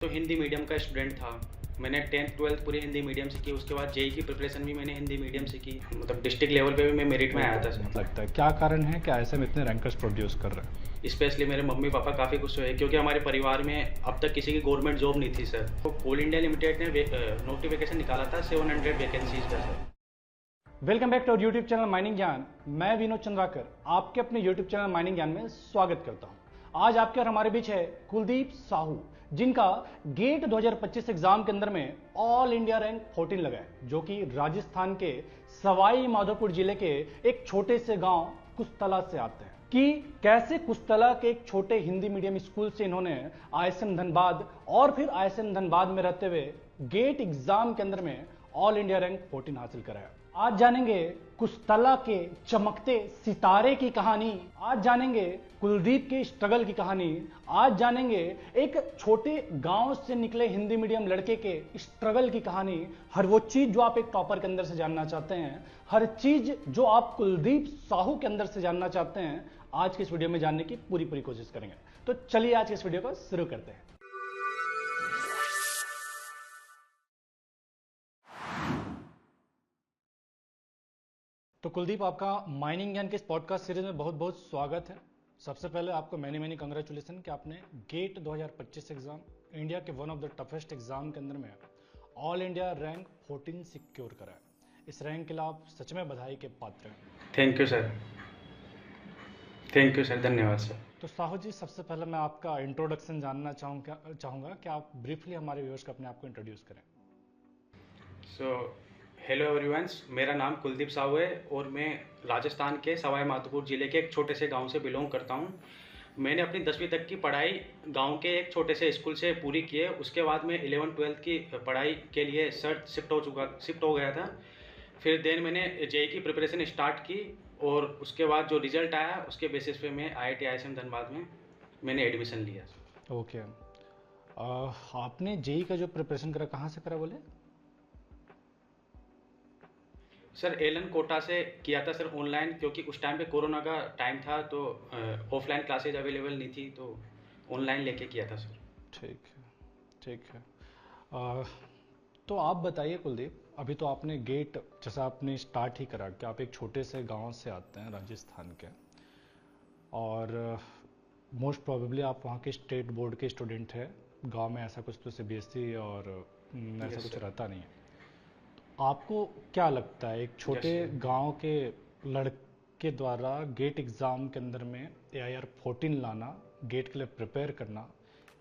तो हिंदी मीडियम का स्टूडेंट था। मैंने 10th 12th पूरी हिंदी मीडियम से की। उसके बाद जेई की प्रिपरेशन भी मैंने हिंदी मीडियम से की। मतलब डिस्ट्रिक्ट लेवल पे भी मैं मेरिट में आया था सर। लगता है क्या कारण है कि आईएसएम इतने रैंकर्स प्रोड्यूस कर रहे हैं? स्पेशली मेरे मम्मी पापा काफ़ी खुश हुए क्योंकि हमारे परिवार में अब तक किसी की गवर्नमेंट जॉब नहीं थी सर। तो कोल इंडिया लिमिटेड ने नोटिफिकेशन निकाला था 700 वैकेंसीज का sir. Welcome back to our YouTube channel mining Gyan. मैं विनोद चंद्राकर आपके अपने यूट्यूब चैनल माइनिंग ज्ञान में स्वागत करता हूं। आज आपके और हमारे बीच है कुलदीप साहू, जिनका गेट 2025 एग्जाम के अंदर में ऑल इंडिया रैंक 14 लगा है, जो कि राजस्थान के सवाई माधोपुर जिले के एक छोटे से गांव कुस्तला से आते हैं। कि कैसे कुस्तला के एक छोटे हिंदी मीडियम स्कूल से इन्होंने आईएसएम धनबाद और फिर आईएसएम धनबाद में रहते हुए गेट एग्जाम के अंदर में ऑल इंडिया रैंक 14 हासिल करा है। आज जानेंगे कुस्तला के चमकते सितारे की कहानी, आज जानेंगे कुलदीप के स्ट्रगल की कहानी, आज जानेंगे एक छोटे गांव से निकले हिंदी मीडियम लड़के के स्ट्रगल की कहानी। हर वो चीज जो आप एक टॉपर के अंदर से जानना चाहते हैं, हर चीज जो आप कुलदीप साहू के अंदर से जानना चाहते हैं, आज के इस वीडियो में जानने की पूरी कोशिश करेंगे। तो चलिए आज के इस वीडियो को शुरू करते हैं। तो कुलदीप, आपका माइनिंग ज्ञान के इस पॉडकास्ट सीरीज में बहुत बहुत स्वागत है। सबसे पहले आपको मैनी कंग्रेचुलेसन कि आपने गेट 2025 एग्जाम, इंडिया के one of the toughest exam के अंदर में ऑल इंडिया रैंक 14 सिक्योर करा है। इस रैंक के लिए आप सच में बधाई के पात्र हैं। थैंक यू सर, धन्यवाद सर। तो साहू जी, सबसे पहले मैं आपका इंट्रोडक्शन जानना चाहूँगा कि आप ब्रीफली हमारे व्यूअर्स को अपने आप को इंट्रोड्यूस करें। हेलो एवरीवन, मेरा नाम कुलदीप साहू है और मैं राजस्थान के सवाई माधोपुर ज़िले के एक छोटे से गांव से बिलोंग करता हूं। मैंने अपनी 10वीं तक की पढ़ाई गांव के एक छोटे से स्कूल से पूरी की है। उसके बाद मैं 11th 12th की पढ़ाई के लिए सर शिफ्ट हो गया था। फिर देन मैंने जेई की प्रिपरेशन स्टार्ट की और उसके बाद जो रिज़ल्ट आया उसके बेसिस पे मैं IIT ISM धनबाद में मैंने एडमिशन लिया। ओके, आपने जेई का जो प्रिपरेशन करा कहाँ से करा बोले? सर एलन कोटा से किया था सर, ऑनलाइन, क्योंकि उस टाइम पे कोरोना का टाइम था तो ऑफलाइन क्लासेज अवेलेबल नहीं थी, तो ऑनलाइन लेके किया था सर। ठीक है। तो आप बताइए कुलदीप, अभी तो आपने गेट जैसा आपने स्टार्ट ही करा कि आप एक छोटे से गांव से आते हैं राजस्थान के, और मोस्ट प्रोबेबली आप वहाँ के स्टेट बोर्ड के स्टूडेंट हैं। गांव में ऐसा कुछ तो सीबीएसई और ऐसा कुछ रहता नहीं है। आपको क्या लगता है एक छोटे गांव के लड़के द्वारा गेट एग्ज़ाम के अंदर में AIR 14 लाना, गेट के लिए प्रिपेयर करना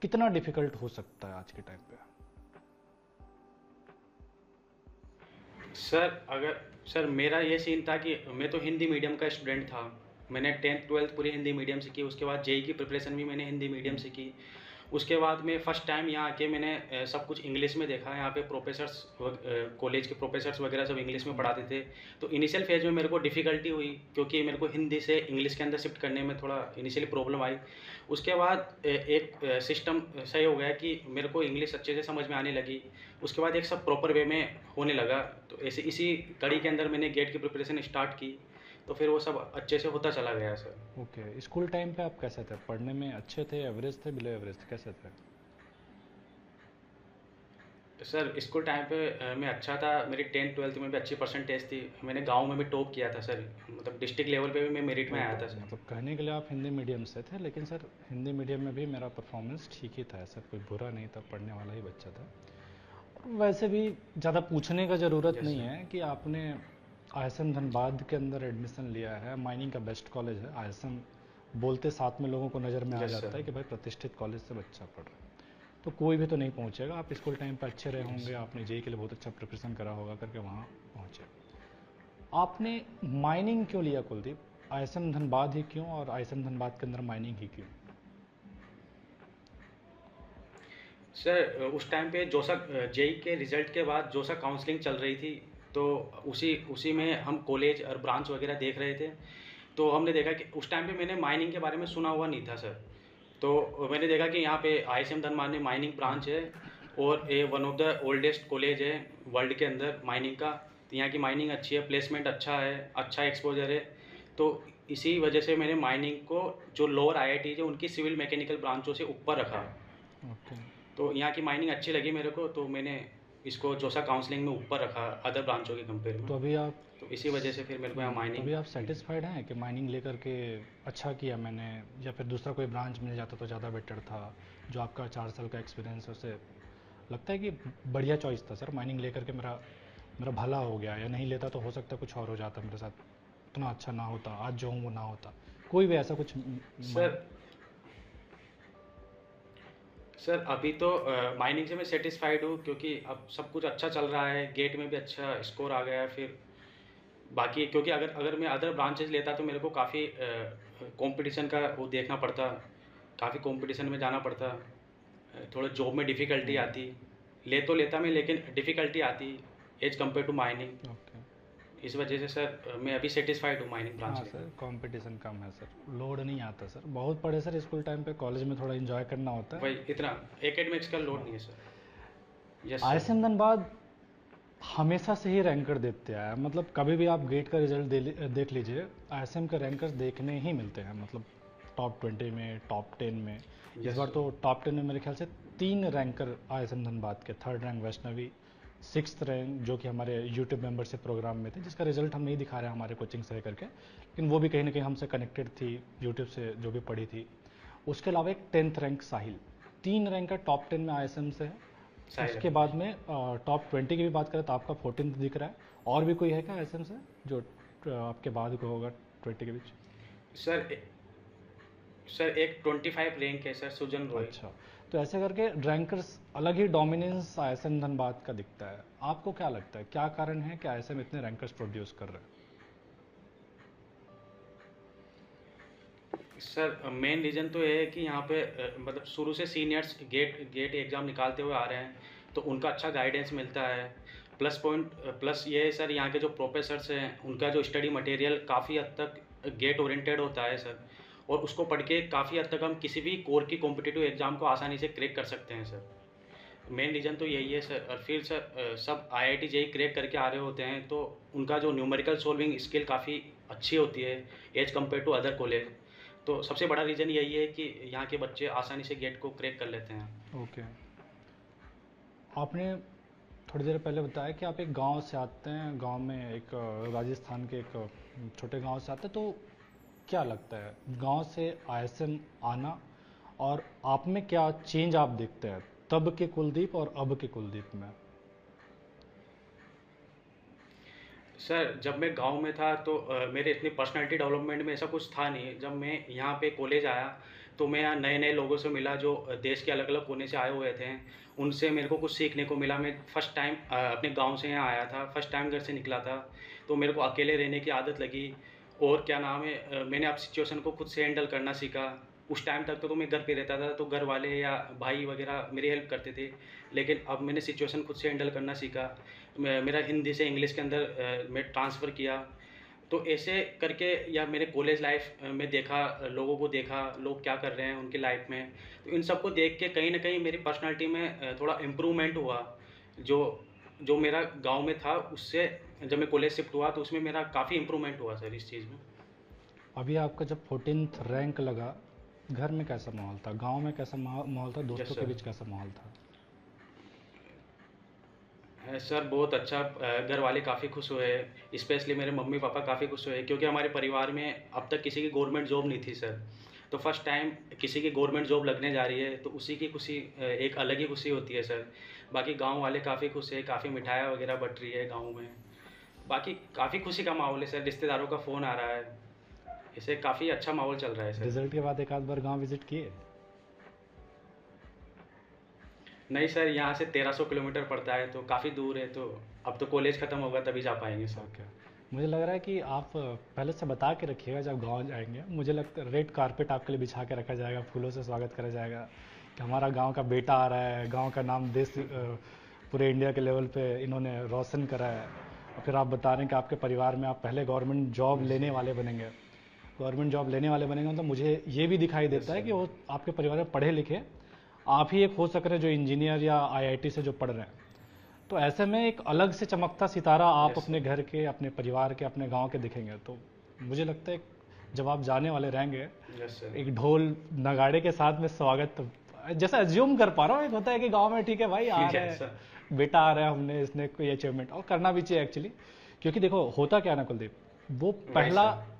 कितना डिफिकल्ट हो सकता है आज के टाइम पे? सर मेरा ये सीन था कि मैं तो हिंदी मीडियम का स्टूडेंट था। मैंने 10th 12th पूरी हिंदी मीडियम से की। उसके बाद जेई की प्रिपरेशन भी मैंने हिंदी मीडियम से की। उसके बाद में फ़र्स्ट टाइम यहाँ आके मैंने सब कुछ इंग्लिश में देखा। यहाँ पे प्रोफेसर्स, कॉलेज के प्रोफेसर्स वगैरह सब इंग्लिश में पढ़ाते थे। तो इनिशियल फेज में मेरे को डिफ़िकल्टी हुई क्योंकि मेरे को हिंदी से इंग्लिश के अंदर शिफ्ट करने में थोड़ा इनिशियली प्रॉब्लम आई। उसके बाद एक सिस्टम सही हो गया कि मेरे को इंग्लिश अच्छे से समझ में आने लगी। उसके बाद एक सब प्रॉपर वे में होने लगा। तो ऐसे इसी कड़ी के अंदर मैंने गेट की प्रिपरेशन स्टार्ट की, तो फिर वो सब अच्छे से होता चला गया सर। ओके, स्कूल टाइम पे आप कैसे थे? पढ़ने में अच्छे थे, एवरेज थे, बिलो एवरेज थे, कैसे थे? सर स्कूल टाइम पे मैं अच्छा था। मेरी 10th 12th में भी अच्छी परसेंटेज थी। मैंने गांव में भी टॉप किया था सर। मतलब डिस्ट्रिक्ट लेवल पे भी मैं मेरिट में आया था सर। मतलब कहने के लिए आप हिंदी मीडियम से थे, लेकिन सर हिंदी मीडियम में भी मेरा परफॉर्मेंस ठीक ही था, ऐसा कोई बुरा नहीं था, पढ़ने वाला ही बच्चा था। वैसे भी ज़्यादा पूछने का ज़रूरत नहीं है कि आपने आईएसएम धनबाद के अंदर एडमिशन लिया है। माइनिंग का बेस्ट कॉलेज है आईएसएम, बोलते साथ में लोगों को नज़र में आ जाता है कि भाई प्रतिष्ठित कॉलेज से बच्चा पढ़ रहा है, तो कोई भी तो नहीं पहुंचेगा। आप स्कूल टाइम पर अच्छे रहे होंगे, आपने जेई के लिए बहुत अच्छा प्रिपरेशन करा होगा करके वहाँ पहुँचे। आपने माइनिंग क्यों लिया कुलदीप? आईएसएम धनबाद ही क्यों, और आईएसएम धनबाद के अंदर माइनिंग ही क्यों? सर उस टाइम पे जोसा जेई के रिज़ल्ट के बाद जोसा काउंसलिंग चल रही थी, तो उसी में हम कॉलेज और ब्रांच वगैरह देख रहे थे। तो हमने देखा कि उस टाइम पे मैंने माइनिंग के बारे में सुना हुआ नहीं था सर। तो मैंने देखा कि यहाँ पे ISM धनबाद में माइनिंग ब्रांच है और ये one of the oldest college है वर्ल्ड के अंदर माइनिंग का। तो यहाँ की माइनिंग अच्छी है, प्लेसमेंट अच्छा है, अच्छा एक्सपोजर है। तो इसी वजह से मैंने माइनिंग को जो लोअर IIT है उनकी सिविल मैकेनिकल ब्रांचों से ऊपर रखा। ओके। तो यहाँ की माइनिंग अच्छी लगी मेरे को, तो मैंने इसको जोसा काउंसलिंग में ऊपर रखा अदर ब्रांचों के कंपेयर में। तो अभी आप तो इसी वजह से फिर मेरे को यहाँ तो माइनिंग। अभी आप सेटिस्फाइड हैं कि माइनिंग लेकर के अच्छा किया मैंने, या फिर दूसरा कोई ब्रांच मिल जाता तो ज़्यादा बेटर था? जो आपका 4 साल का एक्सपीरियंस है उससे लगता है कि बढ़िया चॉइस था सर, माइनिंग लेकर के मेरा मेरा भला हो गया, या नहीं लेता तो हो सकता कुछ और हो जाता मेरे साथ, उतना अच्छा ना होता, आज जो हूँ वो ना होता, कोई भी ऐसा कुछ सर अभी तो माइनिंग से मैं सेटिस्फाइड हूँ, क्योंकि अब सब कुछ अच्छा चल रहा है, गेट में भी अच्छा स्कोर आ गया है। फिर बाकी क्योंकि अगर अगर मैं अदर ब्रांचेस लेता तो मेरे को काफ़ी कंपटीशन का वो देखना पड़ता, काफ़ी कंपटीशन में जाना पड़ता, थोड़ा जॉब में डिफ़िकल्टी आती। ले तो लेता मैं, लेकिन डिफ़िकल्टी आती as compare to mining. Okay. इस वजह से सर मैं अभी सेटिस्फाइड हूँ माइनिंग ब्रांच हाँ से। सर, कंपटीशन कम है सर, लोड नहीं आता सर, बहुत पढ़े सर स्कूल टाइम पे, कॉलेज में थोड़ा एंजॉय करना होता है। भाई इतना एकेडमिक्स का लोड नहीं है sir. Yes sir. ISM Dhanbad हमेशा से ही रैंकर देते आया, मतलब कभी भी आप गेट का रिजल्ट देख लीजिए, आईएसएम के रैंकर्स देखने ही मिलते हैं, मतलब टॉप 20 में, टॉप 10 में। इस Yes, बार sir. तो टॉप 10 में मेरे ख्याल से 3 रैंकर आईएसएम धनबाद के, 3rd rank Vaishnavi, 6th rank जो कि हमारे यूट्यूब मेंबरशिप प्रोग्राम में थे, जिसका रिजल्ट हम नहीं दिखा रहे हैं हमारे कोचिंग से करके, लेकिन वो भी कहीं ना कहीं हमसे कनेक्टेड थी, यूट्यूब से जो भी पढ़ी थी। उसके अलावा एक 10th रैंक साहिल, 3 रैंक का टॉप 10 में आईएसएम से है। उसके बाद में टॉप 20 की भी बात करें तो आपका 14th दिख रहा है। और भी कोई है क्या आईएसएम से जो आपके बाद को होगा 20 के बीच? सर एक 25 रैंक है सर, सुजन रॉय। अच्छा, तो ऐसे करके रैंकर्स अलग ही डोमिनेंस आईएसएम धनबाद का दिखता है। आपको क्या लगता है, क्या कारण है कि आईएसएम इतने रैंकर्स प्रोड्यूस कर रहे हैं? सर मेन रीज़न तो ये है कि यहाँ पे मतलब शुरू से सीनियर्स गेट एग्ज़ाम निकालते हुए आ रहे हैं, तो उनका अच्छा गाइडेंस मिलता है। प्लस ये है सर, यहाँ के जो प्रोफेसर्स हैं उनका जो स्टडी मटेरियल काफ़ी हद तक गेट ओरिएंटेड होता है सर, और उसको पढ़ के काफ़ी हद तक हम किसी भी कोर की कॉम्पिटिटिव एग्ज़ाम को आसानी से क्रैक कर सकते हैं सर। मेन रीज़न तो यही है सर। और फिर सर सब आईआईटी जेईई क्रैक करके आ रहे होते हैं, तो उनका जो न्यूमेरिकल सॉल्विंग स्किल काफ़ी अच्छी होती है as compare to other college. तो सबसे बड़ा रीज़न यही है कि यहाँ के बच्चे आसानी से गेट को क्रैक कर लेते हैं। ओके। आपने थोड़ी देर पहले बताया कि आप एक गांव से आते हैं, गांव में एक राजस्थान के एक छोटे गांव से आते हैं, तो क्या लगता है गांव से आईएसएम आना और आप में क्या चेंज आप देखते हैं तब के कुलदीप और अब के कुलदीप में? सर जब मैं गांव में था तो मेरे इतनी पर्सनालिटी डेवलपमेंट में ऐसा कुछ था नहीं। जब मैं यहाँ पे कॉलेज आया तो मैं यहाँ नए नए लोगों से मिला जो देश के अलग अलग कोने से आए हुए थे, उनसे मेरे को कुछ सीखने को मिला। मैं फर्स्ट टाइम अपने गांव से यहाँ आया था, फर्स्ट टाइम घर से निकला था, तो मेरे को अकेले रहने की आदत लगी। और क्या नाम है, मैंने अब सिचुएशन को खुद से हैंडल करना सीखा। उस टाइम तक तो मैं घर पे रहता था, तो घर वाले या भाई वगैरह मेरी हेल्प करते थे, लेकिन अब मैंने सिचुएशन खुद से हैंडल करना सीखा। मेरा हिंदी से इंग्लिश के अंदर मैं ट्रांसफ़र किया। तो ऐसे करके या मेरे कॉलेज लाइफ में देखा, लोगों को देखा, लोग क्या कर रहे हैं उनकी लाइफ में, तो इन सब को देख के कहीं ना कहीं मेरी पर्सनालिटी में थोड़ा इम्प्रूवमेंट हुआ। जो जो मेरा गांव में था उससे जब मैं कॉलेज शिफ्ट हुआ तो उसमें मेरा काफ़ी इम्प्रूवमेंट हुआ सर इस चीज़ में। अभी आपका जब 14th रैंक लगा, घर में कैसा माहौल था, गांव में कैसा माहौल था, दोस्तों के बीच कैसा माहौल था? सर बहुत अच्छा, घर वाले काफ़ी खुश हुए, स्पेशली मेरे मम्मी पापा काफ़ी खुश हुए, क्योंकि हमारे परिवार में अब तक किसी की गवर्नमेंट जॉब नहीं थी सर। तो फर्स्ट टाइम किसी की गवर्नमेंट जॉब लगने जा रही है, तो उसी की खुशी एक अलग ही खुशी होती है सर। बाकी गांव वाले काफ़ी खुश है, काफ़ी मिठाइयाँ वगैरह बट रही है गाँव में। बाकी काफ़ी खुशी का माहौल है सर, रिश्तेदारों का फ़ोन आ रहा है, इसे काफ़ी अच्छा माहौल चल रहा है सर। रिजल्ट के बाद एक आध बार गांव विजिट किए? नहीं सर, यहाँ से 1300 किलोमीटर पड़ता है, तो काफ़ी दूर है, तो अब तो कॉलेज ख़त्म होगा तभी जा पाएंगे सर। ओके। मुझे लग रहा है कि आप पहले से बता के रखिएगा जब गांव जाएंगे, मुझे लगता है रेड कारपेट आपके लिए बिछा के रखा जाएगा, फूलों से स्वागत करा जाएगा कि हमारा गांव का बेटा आ रहा है, गांव का नाम देश पूरे इंडिया के लेवल पे इन्होंने रोशन करा है। और फिर आप बता रहे हैं कि आपके परिवार में आप पहले गवर्नमेंट जॉब लेने वाले बनेंगे, गवर्नमेंट जॉब लेने वाले बनेंगे, मतलब मुझे ये भी दिखाई देता है कि वो आपके परिवार में पढ़े लिखे आप ही एक हो सक रहे हैं जो इंजीनियर या आईआईटी से जो पढ़ रहे हैं। तो ऐसे में एक अलग से चमकता सितारा आप अपने घर के, अपने परिवार के, अपने गांव के दिखेंगे। तो मुझे लगता है जब आप जाने वाले रहेंगे, एक ढोल नगाड़े के साथ में स्वागत जैसा अज्यूम कर पा रहा हूँ, एक होता है कि गांव में ठीक है भाई आ रहा Yes, sir. है, बेटा आ रहा है, हमने इसने कोई अचीवमेंट, और करना भी चाहिए एक्चुअली। क्योंकि देखो होता क्या है ना कुलदीप, वो वही पहला सर.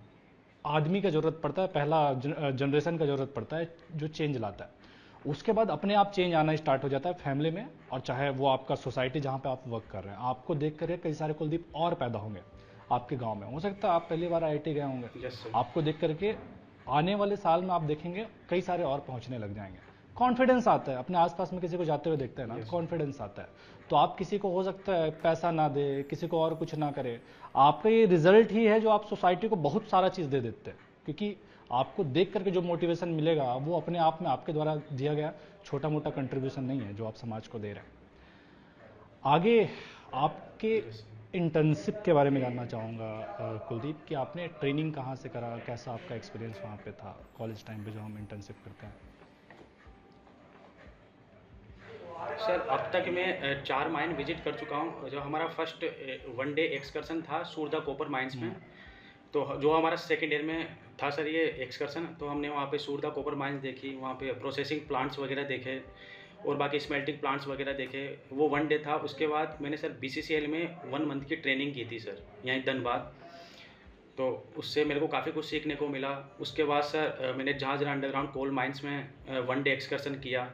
आदमी का जरूरत पड़ता है, पहला जनरेशन का जरूरत पड़ता है जो चेंज लाता है। उसके बाद अपने आप चेंज आना स्टार्ट हो जाता है फैमिली में, और चाहे वो आपका सोसाइटी जहाँ पे आप वर्क कर रहे हैं, आपको देख कर कई सारे कुलदीप और पैदा होंगे आपके गांव में। हो सकता है आप पहली बार आईआईटी गए होंगे, Yes, sir. आपको देख करके आने वाले साल में आप देखेंगे कई सारे और पहुंचने लग जाएंगे। कॉन्फिडेंस आता है, अपने आसपास में किसी को जाते हुए देखते हैं ना, Yes. कॉन्फिडेंस आता है। तो आप किसी को हो सकता है पैसा ना दे, किसी को और कुछ ना करे, आपका ये रिजल्ट ही है जो आप सोसाइटी को बहुत सारा चीज़ दे देते हैं। क्योंकि आपको देख करके जो मोटिवेशन मिलेगा वो अपने आप में आपके द्वारा दिया गया छोटा मोटा कंट्रीब्यूशन नहीं है जो आप समाज को दे रहे हैं। आगे आपके Yes. इंटर्नशिप के बारे में जानना चाहूँगा कुलदीप, कि आपने ट्रेनिंग कहाँ से करा, कैसा आपका एक्सपीरियंस वहाँ पे था कॉलेज टाइम पे जो हम इंटर्नशिप करते हैं। सर अब तक मैं 4 माइन विजिट कर चुका हूँ। जो हमारा फर्स्ट 1 डे एक्सकर्सन था सूरदा कॉपर माइंस में, तो जो हमारा सेकेंड ईयर में था सर ये एक्सकर्सन, तो हमने वहाँ पे सूरदा कॉपर माइंस देखी, वहाँ पे प्रोसेसिंग प्लांट्स वगैरह देखे और बाकी स्मेल्टिंग प्लांट्स वगैरह देखे। वो 1 डे था। उसके बाद मैंने सर BCCL में 1 मंथ की ट्रेनिंग की थी सर, यहीं धनबाद। तो उससे मेरे को काफ़ी कुछ सीखने को मिला। उसके बाद सर मैंने झांझरा अंडरग्राउंड कोल माइंस में 1 डे एक्सकर्सन किया।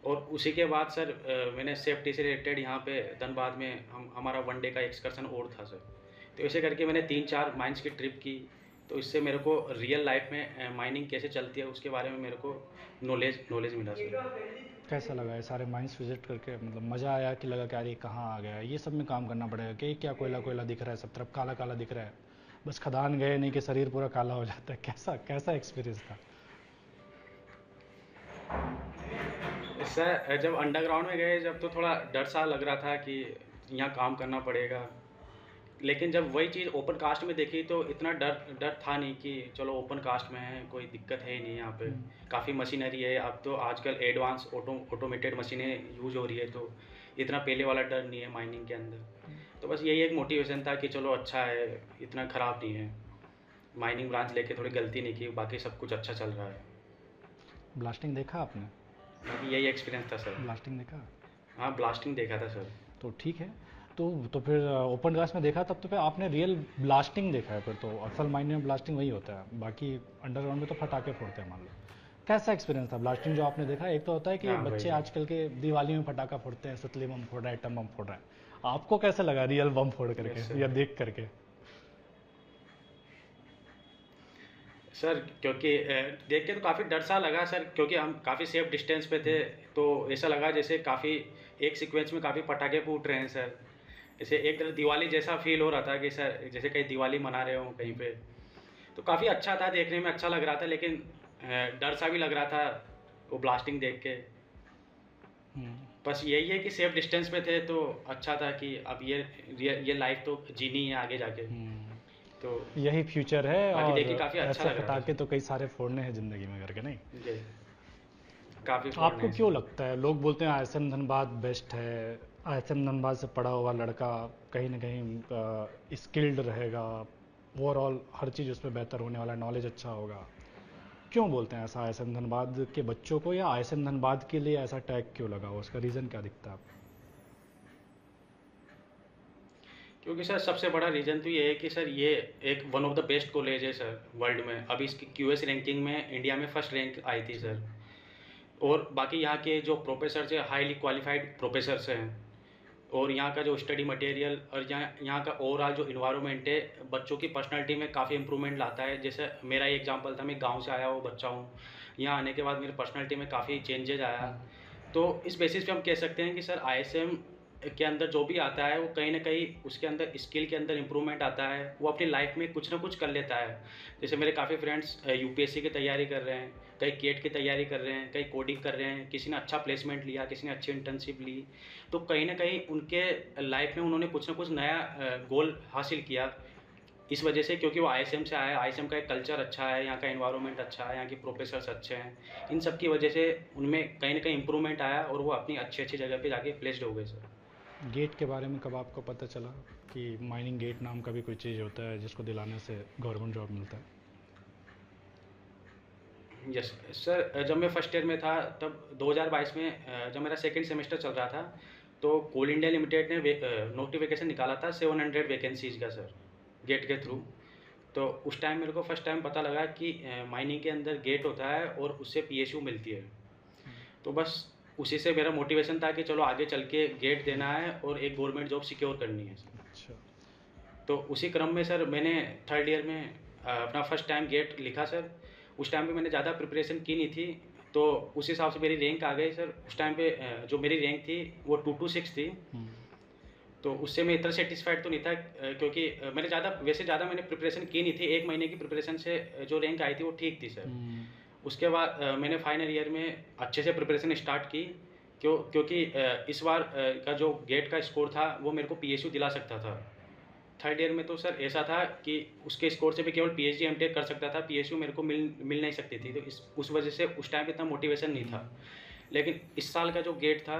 और उसी के बाद सर मैंने सेफ्टी से रिलेटेड यहाँ पे धनबाद में हमारा 1 डे का एक्सकर्सन और था सर। तो ऐसे करके मैंने 3-4 माइंस की ट्रिप की। तो इससे मेरे को रियल लाइफ में माइनिंग कैसे चलती है उसके बारे में मेरे को नॉलेज मिला सर। कैसा लगा ये सारे माइंस विजिट करके, मतलब मज़ा आया कि लगा कि यार ये कहाँ आ गया, ये सब में काम करना पड़ेगा, कि क्या कोयला कोयला दिख रहा है, सब तरफ काला काला दिख रहा है, बस खदान गए नहीं कि शरीर पूरा काला हो जाता है। कैसा कैसा एक्सपीरियंस था। सर जब अंडरग्राउंड में गए जब तो थोड़ा डर सा लग रहा था कि यहाँ काम करना पड़ेगा। लेकिन जब वही चीज़ ओपन कास्ट में देखी तो इतना डर डर था नहीं कि चलो ओपन कास्ट में है कोई दिक्कत है ही नहीं। यहाँ पे काफ़ी मशीनरी है, अब तो आजकल एडवांस ऑटोमेटेड मशीनें यूज हो रही है, तो इतना पहले वाला डर नहीं है माइनिंग के अंदर। तो बस यही एक मोटिवेशन था कि चलो अच्छा है, इतना ख़राब नहीं है। माइनिंग ब्रांच लेके थोड़ी गलती नहीं की, बाकी सब कुछ अच्छा चल रहा है। ब्लास्टिंग देखा आपने। बाकी यही एक्सपीरियंस था सर। ब्लास्टिंग देखा। हाँ ब्लास्टिंग देखा था सर। तो ठीक है, तो फिर ओपन कास्ट में देखा, तब तो फिर आपने रियल ब्लास्टिंग देखा है। फिर तो असल माइनिंग में ब्लास्टिंग वही होता है, बाकी अंडरग्राउंड में तो फटाके फोड़ते हैं मान लो। कैसा एक्सपीरियंस था ब्लास्टिंग जो आपने देखा। एक तो होता है कि हाँ बच्चे वही। आजकल के दिवाली में पटाखा फोड़ते हैं, सुतली बम फोड़ रहा है, एटम बम फोड़ रहा है, आपको कैसा लगा रियल बम फोड़ यस करके सर। या देख करके। सर क्योंकि देख के तो काफ़ी डर सा लगा सर, क्योंकि हम काफ़ी सेफ डिस्टेंस पे थे। तो ऐसा लगा जैसे काफ़ी एक सीक्वेंस में काफ़ी पटाखे फूट रहे हैं सर। जैसे एक तरह दिवाली जैसा फील हो रहा था कि सर जैसे कहीं दिवाली मना रहे हो कहीं पे। तो काफ़ी अच्छा था, देखने में अच्छा लग रहा था, लेकिन डर सा भी लग रहा था वो ब्लास्टिंग देख के। बस यही है कि सेफ डिस्टेंस पे थे तो अच्छा था कि अब ये लाइफ तो जीनी है आगे जाके। तो यही फ्यूचर है, बाकी और देखिए काफ़ी अच्छा ऐसे लग रहा पटाखे था तो कई सारे फोड़ने हैं जिंदगी में करके नहीं। जी। काफ़ी फोड़ने आपको हैं क्यों सर। लगता है, लोग बोलते हैं आईएसएम धनबाद बेस्ट है, आईएसएम धनबाद से पढ़ा हुआ लड़का कहीं ना कहीं स्किल्ड रहेगा, ओवरऑल हर चीज़ उसमें बेहतर होने वाला, नॉलेज अच्छा होगा, क्यों बोलते हैं ऐसा आईएसएम धनबाद के बच्चों को, या आईएसएम धनबाद के लिए ऐसा टैग क्यों लगा, उसका रीज़न क्या दिखता है आपको। क्योंकि सर सबसे बड़ा रीज़न तो ये है कि सर ये एक one of the best college है सर वर्ल्ड में। अभी इसकी QS रैंकिंग में इंडिया में फर्स्ट रैंक आई थी सर। और बाकी यहाँ के जो प्रोफेसर्स हैं हाईली क्वालिफाइड प्रोफेसर्स हैं। और यहाँ का जो स्टडी मटेरियल और यहाँ का ओवरऑल जो इन्वायरमेंट है बच्चों की पर्सनालिटी में काफ़ी इंप्रूवमेंट लाता है। जैसे मेरा ही एग्जांपल था, मैं गांव से आया हुआ बच्चा हूँ, यहाँ आने के बाद मेरी पर्सनालिटी में काफ़ी चेंजेज आया। तो इस बेसिस पे हम कह सकते हैं कि सर ISM के अंदर जो भी आता है वो कहीं ना कहीं उसके अंदर स्किल के अंदर इम्प्रूवमेंट आता है, वो अपनी लाइफ में कुछ ना कुछ कर लेता है। जैसे मेरे काफ़ी फ्रेंड्स UPSC की तैयारी कर रहे हैं, कई केट की तैयारी कर रहे हैं, कई कोडिंग कर रहे हैं, किसी ने अच्छा प्लेसमेंट लिया, किसी ने अच्छी इंटर्नशिप ली। तो कहीं ना कहीं उनके लाइफ में उन्होंने कुछ ना कुछ नया गोल हासिल किया इस वजह से, क्योंकि वो ISM से आया। ISM का एक कल्चर अच्छा है, यहाँ का एनवायरनमेंट अच्छा है, यहाँ के प्रोफेसर्स अच्छे हैं। इन सब की वजह से उनमें कहीं ना कहीं इंप्रूवमेंट आया और वो अपनी अच्छी अच्छी जगह पे जाके प्लेस्ड हो गए सर। गेट के बारे में कब आपको पता चला कि माइनिंग गेट नाम का भी कोई चीज़ होता है जिसको दिलाने से गवर्नमेंट जॉब मिलता है। यस सर, जब मैं फर्स्ट ईयर में था तब 2022 में जब मेरा सेकंड सेमेस्टर चल रहा था, तो कोल इंडिया लिमिटेड ने नोटिफिकेशन निकाला था 700 वैकेंसीज़ का सर, गेट के थ्रू। तो उस टाइम मेरे को फर्स्ट टाइम पता लगा कि माइनिंग के अंदर गेट होता है और उससे पीएसयू मिलती है। तो बस उसी से मेरा मोटिवेशन था कि चलो आगे चल के गेट देना है और एक गवर्नमेंट जॉब सिक्योर करनी है। अच्छा। तो उसी क्रम में सर मैंने थर्ड ईयर में अपना फर्स्ट टाइम गेट लिखा सर। उस टाइम पे मैंने ज़्यादा प्रिपरेशन की नहीं थी, तो उस हिसाब से मेरी रैंक आ गई सर। उस टाइम पे जो मेरी रैंक थी वो 226 थी। तो उससे मैं इतना सेटिस्फाइड तो नहीं था, क्योंकि मैंने ज़्यादा मैंने प्रिपरेशन की नहीं थी। 1 महीने की प्रिपरेशन से जो रैंक आई थी वो ठीक थी सर। उसके बाद मैंने फाइनल ईयर में अच्छे से प्रिपरेशन स्टार्ट की, क्योंकि इस बार का जो गेट का स्कोर था वो मेरे को पीएसयू दिला सकता था। थर्ड ईयर में तो सर ऐसा था कि उसके स्कोर से भी केवल पीएचडी एमटेक कर सकता था, पीएसयू मेरे को मिल नहीं सकती थी। तो उस वजह से उस टाइम पे इतना मोटिवेशन नहीं था। लेकिन इस साल का जो गेट था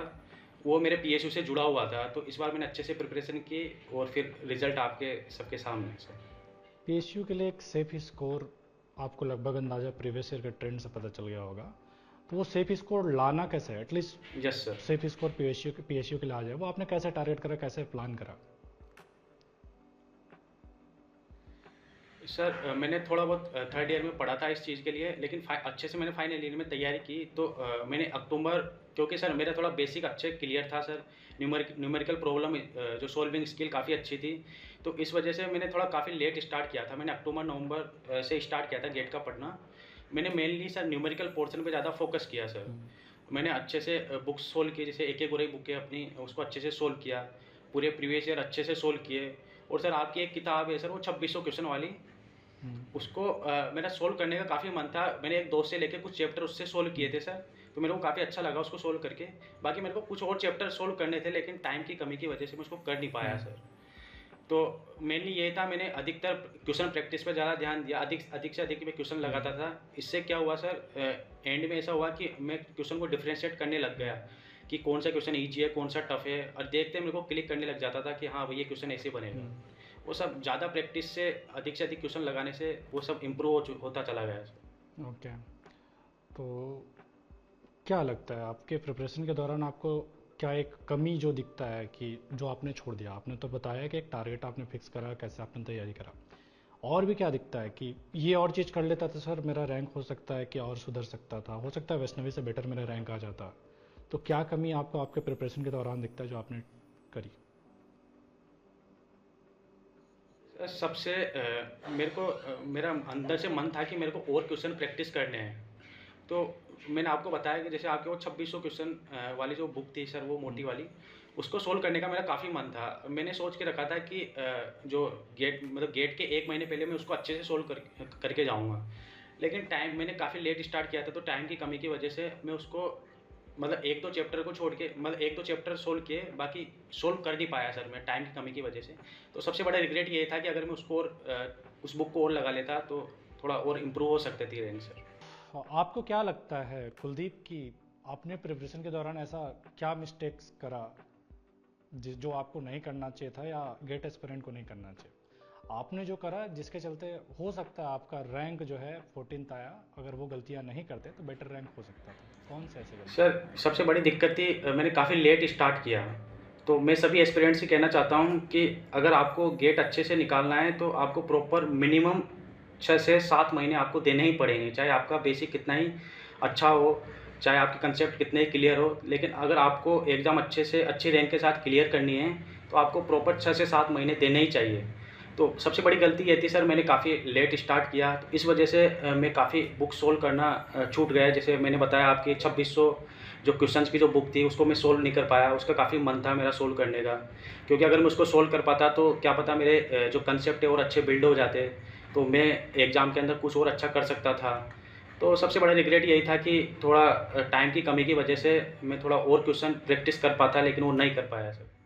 वो मेरे पीएसयू से जुड़ा हुआ था, तो इस बार मैंने अच्छे से प्रिपरेशन की और फिर रिजल्ट आपके सबके सामने है सर। पीएसयू के लिए एक सेफ स्कोर आपको लगभग अंदाजा प्रीवियस ईयर के ट्रेंड से पता चल गया होगा, तो वो सेफ स्कोर लाना कैसे है? At least yes sir. Safe score PSU के लिए आ जाए, वो आपने कैसे टारगेट करा, कैसे प्लान करा? सर मैंने थोड़ा बहुत थर्ड ईयर में पढ़ा था इस चीज़ के लिए, लेकिन अच्छे से मैंने फाइनल ईयर में तैयारी की। तो मैंने अक्टूबर, क्योंकि सर मेरा थोड़ा बेसिक अच्छे क्लियर था सर, न्यूमेरिकल प्रॉब्लम जो सॉल्विंग स्किल काफ़ी अच्छी थी, तो इस वजह से मैंने थोड़ा काफ़ी लेट स्टार्ट किया था। मैंने अक्टूबर नवंबर से स्टार्ट किया था गेट का पढ़ना। मैंने मेनली सर न्यूमेरिकल पोर्शन पे ज़्यादा फोकस किया सर। मैंने अच्छे से बुक्स सोल्व की, जैसे एक गोरे बुक है अपनी, उसको अच्छे से सोल्व किया, पूरे प्रीवियस ईयर अच्छे से सोल्व किए। और सर आपकी एक किताब है सर वो 2600 क्वेश्चन वाली, उसको मेरा सोल्व करने का काफ़ी मन था। मैंने एक दोस्त से लेके कुछ चैप्टर उससे सोल्व किए थे सर, तो मेरे को काफ़ी अच्छा लगा उसको सोल्व करके। बाकी मेरे को कुछ और चैप्टर सोल्व करने थे, लेकिन टाइम की कमी की वजह से मैं उसको कर नहीं पाया सर। तो मेनली ये था, मैंने अधिकतर क्वेश्चन प्रैक्टिस पर ज़्यादा ध्यान दिया, अधिक से अधिक मैं क्वेश्चन लगाता था। इससे क्या हुआ सर, एंड में ऐसा हुआ कि मैं क्वेश्चन को डिफ्रेंशिएट करने लग गया कि कौन सा क्वेश्चन ईजी है, कौन सा टफ है, और देखते मेरे को क्लिक करने लग जाता था कि हाँ भाई ये क्वेश्चन ऐसे बनेगा। वो सब ज़्यादा प्रैक्टिस से अधिक क्वेश्चन लगाने से वो सब इम्प्रूव होता चला गया। ओके। तो क्या लगता है आपके प्रिपरेशन के दौरान आपको क्या एक कमी जो दिखता है कि जो आपने छोड़ दिया? आपने तो बताया कि एक टारगेट आपने फिक्स करा, कैसे आपने तैयारी करा, और भी क्या दिखता है कि ये और चीज़ कर लेता था सर मेरा रैंक हो सकता है कि और सुधर सकता था, हो सकता है वैष्णवी से बेटर मेरा रैंक आ जाता? तो क्या कमी आपको आपके प्रिपरेशन के दौरान दिखता है जो आपने करी? सबसे मेरे को मेरा अंदर से मन था कि मेरे को और क्वेश्चन प्रैक्टिस करने हैं। तो मैंने आपको बताया कि जैसे आपके वो 2600 क्वेश्चन वाली जो बुक थी सर, वो मोटी वाली, उसको सोल्व करने का मेरा काफ़ी मन था। मैंने सोच के रखा था कि जो गेट के 1 महीने पहले मैं उसको अच्छे से सोल्व करके जाऊँगा। लेकिन टाइम मैंने काफ़ी लेट स्टार्ट किया था, तो टाइम की कमी की वजह से मैं उसको एक दो चैप्टर को छोड़ के एक दो चैप्टर सोल्व किए, बाकी सोल्व कर नहीं पाया सर मैं टाइम की कमी की वजह से। तो सबसे बड़ा रिग्रेट ये था कि अगर मैं उसको उस बुक को और लगा लेता तो थोड़ा और इम्प्रूव हो सकते थे रैंक सर। आपको क्या लगता है कुलदीप कि आपने प्रिपरेशन के दौरान ऐसा क्या मिस्टेक्स करा जो आपको नहीं करना चाहिए था या गेट एस्पिरेंट को नहीं करना चाहिए? आपने जो करा जिसके चलते हो सकता है आपका रैंक जो है 14th आया, अगर वो गलतियां नहीं करते तो बेटर रैंक हो सकता था। कौन से ऐसे गलती? सर सबसे बड़ी दिक्कत थी मैंने काफ़ी लेट स्टार्ट किया। तो मैं सभी एस्पिरेंट्स से कहना चाहता हूँ कि अगर आपको गेट अच्छे से निकालना है तो आपको प्रॉपर मिनिमम 6 से 7 महीने आपको देने ही पड़ेंगे, चाहे आपका बेसिक कितना ही अच्छा हो, चाहे आपके कंसेप्ट कितने ही क्लियर हो। लेकिन अगर आपको एग्ज़ाम अच्छे से अच्छी रैंक के साथ क्लियर करनी है तो आपको प्रॉपर 6 से 7 महीने देने ही चाहिए। तो सबसे बड़ी गलती ये थी सर, मैंने काफ़ी लेट स्टार्ट किया, तो इस वजह से मैं काफ़ी बुक सोल्व करना छूट गया। जैसे मैंने बताया आपकी 2600 जो क्वेश्चंस की जो बुक थी उसको मैं सोल्व नहीं कर पाया। उसका काफ़ी मन था मेरा सोल्व करने का, क्योंकि अगर मैं उसको सोल्व कर पाता तो क्या पता मेरे जो कंसेप्ट है और अच्छे बिल्ड हो जाते, तो मैं एग्ज़ाम के अंदर कुछ और अच्छा कर सकता था। तो सबसे बड़ा रिग्रेट यही था कि थोड़ा टाइम की कमी की वजह से मैं थोड़ा और क्वेश्चन प्रैक्टिस कर पाता, लेकिन वो नहीं कर पाया सर।